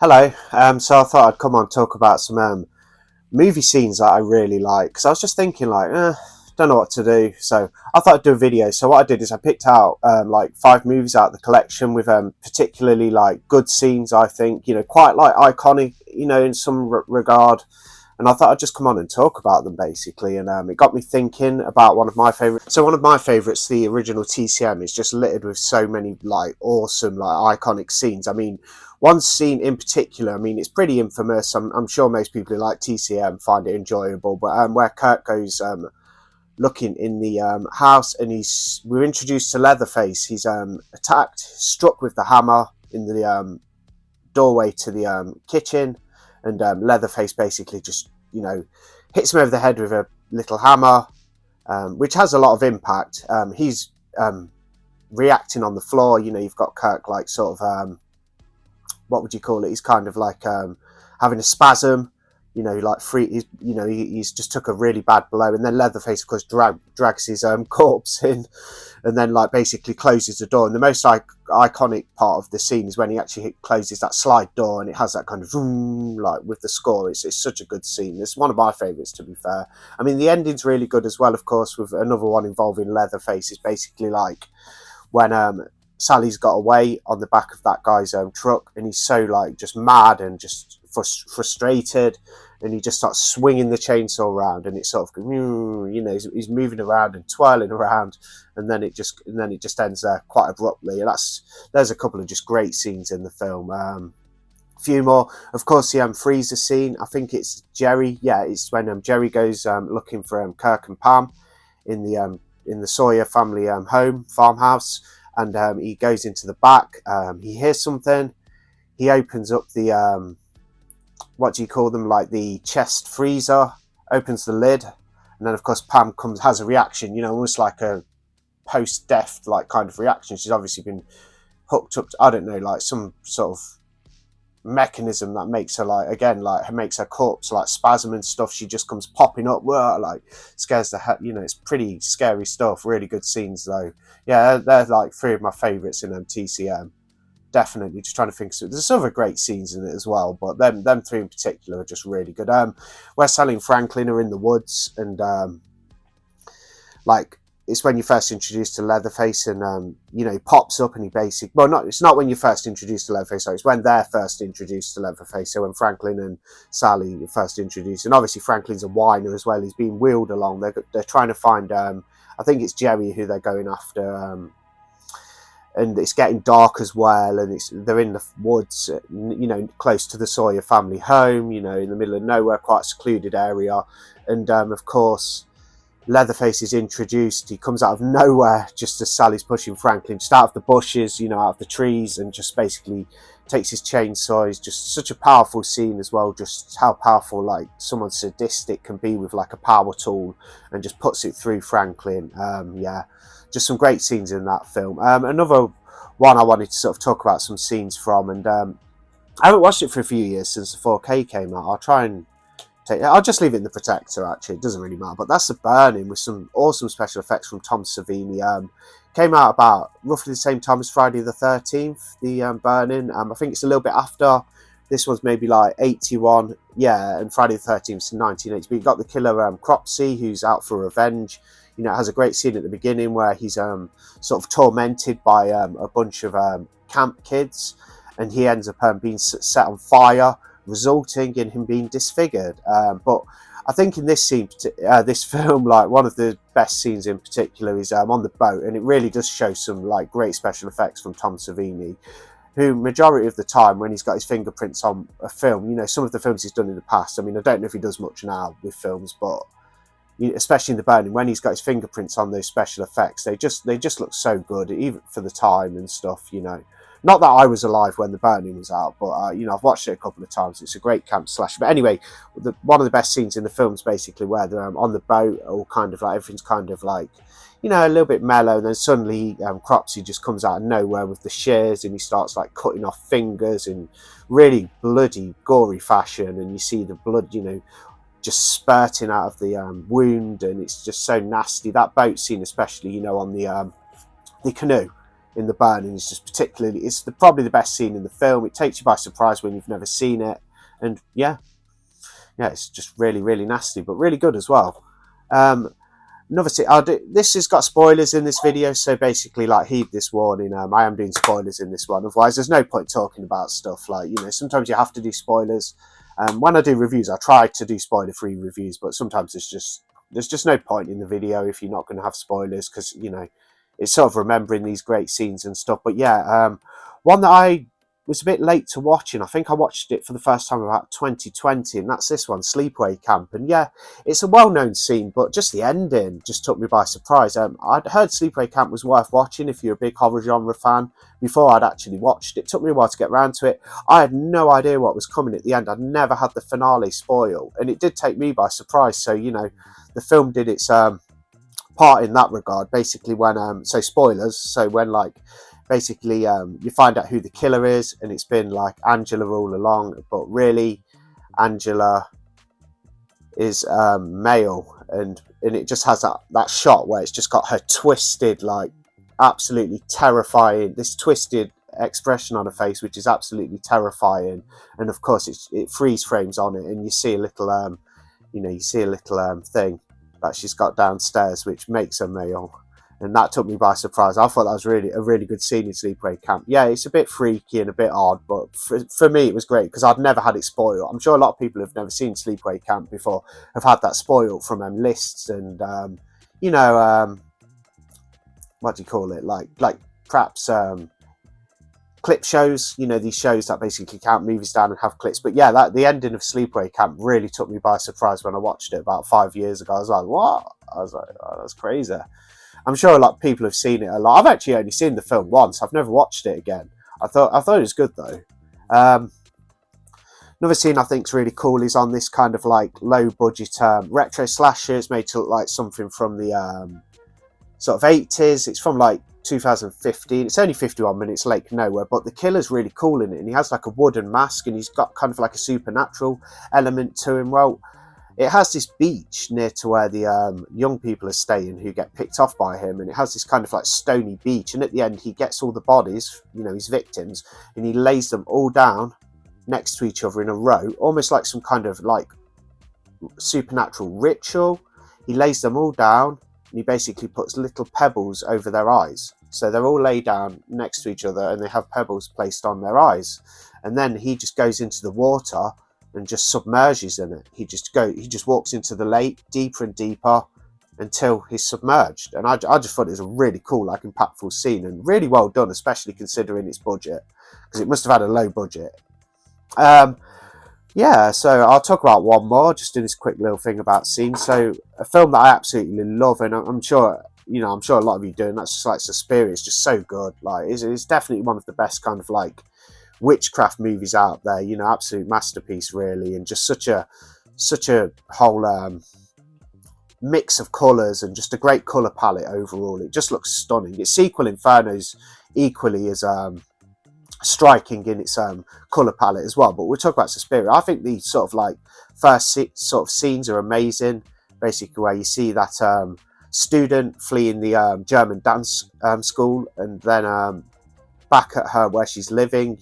Hello. So I thought I'd come on and talk about some movie scenes that I really like because I was just thinking don't know what to do. So I thought I'd do a video. So what I did is I picked out like five movies out of the collection with particularly like good scenes. I think quite like iconic, in some regard. And I thought I'd just come on and talk about them basically. And it got me thinking about one of my favorites. So one of my favorites, the original TCM, is just littered with so many like awesome, like iconic scenes. I mean, one scene in particular, I mean, it's pretty infamous. I'm sure most people who like TCM find it enjoyable, but where Kirk goes looking in the house and we're introduced to Leatherface. He's attacked, struck with the hammer in the doorway to the kitchen, and Leatherface basically just hits him over the head with a little hammer, which has a lot of impact. He's reacting on the floor. You've got Kirk like sort of what would you call it? He's kind of like having a spasm. Like free. He's just took a really bad blow, and then Leatherface, of course, drags his corpse in, and then like basically closes the door. And the most iconic part of the scene is when he actually closes that slide door, and it has that kind of vroom, like with the score. It's such a good scene. It's one of my favourites, to be fair. I mean, the ending's really good as well, of course, with another one involving Leatherface. It's basically like when Sally's got away on the back of that guy's truck, and he's so like just mad and just frustrated, and he just starts swinging the chainsaw around, and it's sort of he's moving around and twirling around, and then it just ends there quite abruptly. And there's a couple of just great scenes in the film. A few more, of course, the freezer scene. I think it's Jerry. Yeah, it's when Jerry goes looking for Kirk and Pam in the Sawyer family home farmhouse, and he goes into the back. He hears something. He opens up the what do you call them? Like the chest freezer. Opens the lid, and then of course Pam has a reaction. Almost like a post-death like kind of reaction. She's obviously been hooked up to, I don't know, like some sort of mechanism that makes her makes her corpse like spasm and stuff. She just comes popping up, like scares the heck. It's pretty scary stuff. Really good scenes though. Yeah, they're like three of my favourites in TCM. Definitely, just trying to think. There's other great scenes in it as well, but them three in particular are just really good. Where Sally and Franklin are in the woods, and like it's when you're first introduced to Leatherface, and he pops up and he basically, it's not when you're first introduced to Leatherface, sorry, it's when they're first introduced to Leatherface. So when Franklin and Sally are first introduced, and obviously Franklin's a whiner as well. He's being wheeled along. They're trying to find I think it's Jerry who they're going after. And it's getting dark as well, and they're in the woods, close to the Sawyer family home, in the middle of nowhere, quite a secluded area. And of course, Leatherface is introduced. He comes out of nowhere just as Sally's pushing Franklin, just out of the bushes, out of the trees, and just basically takes his chainsaw. It's just such a powerful scene as well, just how powerful like someone sadistic can be with like a power tool, and just puts it through Franklin. Yeah, just some great scenes in that film. Another one I wanted to sort of talk about some scenes from, and I haven't watched it for a few years since the 4K came out. I'll just leave it in the Protector, actually. It doesn't really matter. But that's The Burning with some awesome special effects from Tom Savini. Came out about roughly the same time as Friday the 13th, The Burning. I think it's a little bit after. This one's maybe like 81. Yeah, and Friday the 13th is 1980. But you've got the killer Cropsey, who's out for revenge. It has a great scene at the beginning where he's sort of tormented by a bunch of camp kids. And he ends up being set on fire, resulting in him being disfigured. But I think in this scene, this film, like one of the best scenes in particular is on the boat, and it really does show some like great special effects from Tom Savini, who majority of the time when he's got his fingerprints on a film, some of the films he's done in the past. I mean, I don't know if he does much now with films, but especially in The Burning, when he's got his fingerprints on those special effects, they just look so good, even for the time and stuff. Not that I was alive when The Burning was out, but I've watched it a couple of times. It's a great camp slasher. But anyway, one of the best scenes in the film is basically where they're on the boat, all kind of like everything's kind of like a little bit mellow, and then suddenly Cropsey just comes out of nowhere with the shears, and he starts like cutting off fingers in really bloody, gory fashion, and you see the blood, just spurting out of the wound, and it's just so nasty. That boat scene, especially, on the canoe in the burning is just particularly, it's probably the best scene in the film. It takes you by surprise when you've never seen it, and yeah, it's just really, really nasty, but really good as well. Another thing, this has got spoilers in this video, so basically, like, heed this warning. I am doing spoilers in this one. Otherwise, there's no point talking about stuff like, sometimes you have to do spoilers. When I do reviews, I try to do spoiler-free reviews, but sometimes there's just no point in the video if you're not going to have spoilers, because it's sort of remembering these great scenes and stuff. But yeah, one that I was a bit late to watching. I think I watched it for the first time about 2020, and that's this one, Sleepaway Camp. And yeah, it's a well-known scene, but just the ending just took me by surprise. I'd heard Sleepaway Camp was worth watching if you're a big horror genre fan before I'd actually watched it. It took me a while to get around to it. I had no idea what was coming at the end. I'd never had the finale spoiled, and it did take me by surprise. So, the film did its part in that regard. Basically, when so spoilers. So when basically you find out who the killer is, and it's been like Angela all along, but really Angela is male, and it just has that shot where it's just got her twisted, like absolutely terrifying, this twisted expression on her face, which is absolutely terrifying. And of course it freeze frames on it, and you see a little thing that she's got downstairs, which makes her male. And that took me by surprise. I thought that was really a really good scene in Sleepaway Camp. Yeah, it's a bit freaky and a bit odd, but for me it was great because I'd never had it spoiled. I'm sure a lot of people who've never seen Sleepaway Camp before have had that spoiled from lists and what do you call it? Like perhaps clip shows. These shows that basically count movies down and have clips. But yeah, the ending of Sleepaway Camp really took me by surprise when I watched it about 5 years ago. I was like, what? I was like, oh, that's crazy. I'm sure a lot of people have seen it a lot. I've actually only seen the film once. I've never watched it again. I thought it was good though. Another scene I think is really cool is on this kind of like low budget retro slasher. It's made to look like something from the sort of 80s. It's from like 2015. It's only 51 minutes, Lake Nowhere, but the killer's really cool in it, and he has like a wooden mask, and he's got kind of like a supernatural element to him. Well, it has this beach near to where the young people are staying who get picked off by him, and it has this kind of like stony beach, and at the end he gets all the bodies, his victims, and he lays them all down next to each other in a row, almost like some kind of like supernatural ritual. He lays them all down, and he basically puts little pebbles over their eyes. So they're all laid down next to each other, and they have pebbles placed on their eyes. And then he just goes into the water and just submerges in it. He just walks into the lake deeper and deeper until he's submerged. And I just thought it was a really cool, like, impactful scene, and really well done, especially considering its budget, because it must have had a low budget. Yeah, so I'll talk about one more, just do this quick little thing about scenes. So a film that I absolutely love, and I'm sure a lot of you do, and that's just like Suspiria. It's just so good. Like, it's definitely one of the best kind of like witchcraft movies out there. Absolute masterpiece, really, and just such a whole mix of colours and just a great colour palette overall. It just looks stunning. Its sequel, Inferno's equally as striking in its colour palette as well. But we'll talk about Suspiria. I think the sort of like first sort of scenes are amazing. Basically, where you see that student fleeing the German dance school, and then back at her where she's living,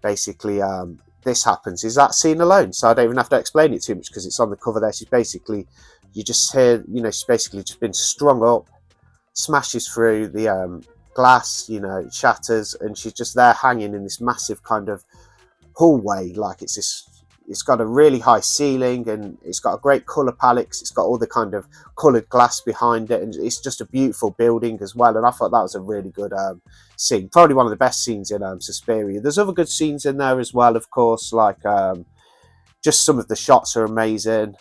basically this happens. Is that scene alone? So I don't even have to explain it too much because it's on the cover there. You just hear, she's basically just been strung up, smashes through the glass, it shatters, and she's just there hanging in this massive kind of hallway. Like it's got a really high ceiling, and it's got a great colour palette. It's got all the kind of coloured glass behind it, and it's just a beautiful building as well. And I thought that was a really good scene. Probably one of the best scenes in Suspiria. There's other good scenes in there as well, of course, like just some of the shots are amazing.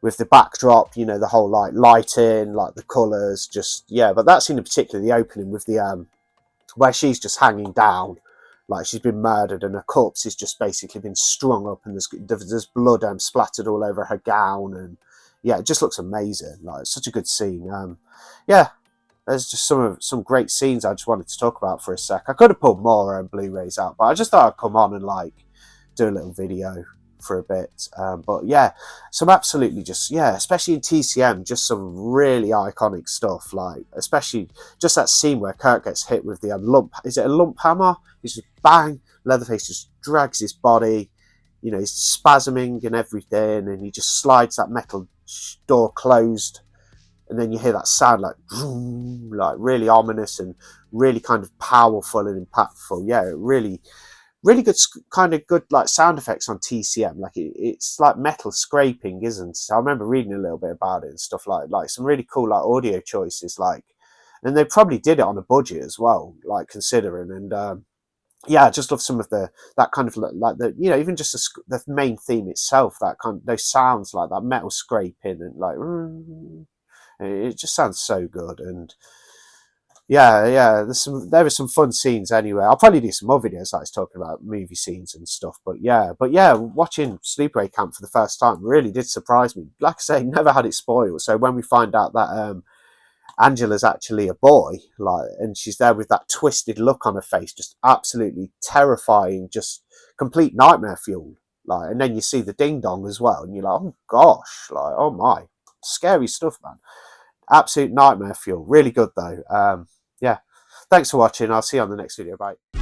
With the backdrop, the whole like lighting, like the colours, but that scene in particular, the opening with the where she's just hanging down, like she's been murdered, and her corpse has just basically been strung up, and there's blood splattered all over her gown, and yeah, it just looks amazing. Like, it's such a good scene. There's just some great scenes I just wanted to talk about for a sec. I could have pulled more Blu-rays out, but I just thought I'd come on and like do a little video for a bit. But yeah, some absolutely just, yeah, especially in TCM, just some really iconic stuff. Like especially just that scene where Kurt gets hit with the lump. Is it a lump hammer? He's just bang. Leatherface just drags his body. You know, he's spasming and everything, and he just slides that metal door closed, and then you hear that sound like vroom, like really ominous and really kind of powerful and impactful. Yeah, really, really good kind of good like sound effects on TCM. Like it's like metal scraping, isn't it? I remember reading a little bit about it and stuff like some really cool like audio choices. Like, and they probably did it on a budget as well, like considering. And yeah, I just love some of the that kind of like the you know even just the main theme itself. That kind of those sounds like that metal scraping and like. It just sounds so good, and yeah. There are some fun scenes anyway. I'll probably do some more videos like talking about movie scenes and stuff. But yeah, watching Sleepaway Camp for the first time really did surprise me. Like I say, never had it spoiled. So when we find out that Angela's actually a boy, like, and she's there with that twisted look on her face, just absolutely terrifying, just complete nightmare fuel. Like, and then you see the ding dong as well, and you're like, oh gosh, like, oh my, scary stuff, man. Absolute nightmare fuel. Really good though. Yeah. Thanks for watching. I'll see you on the next video. Bye.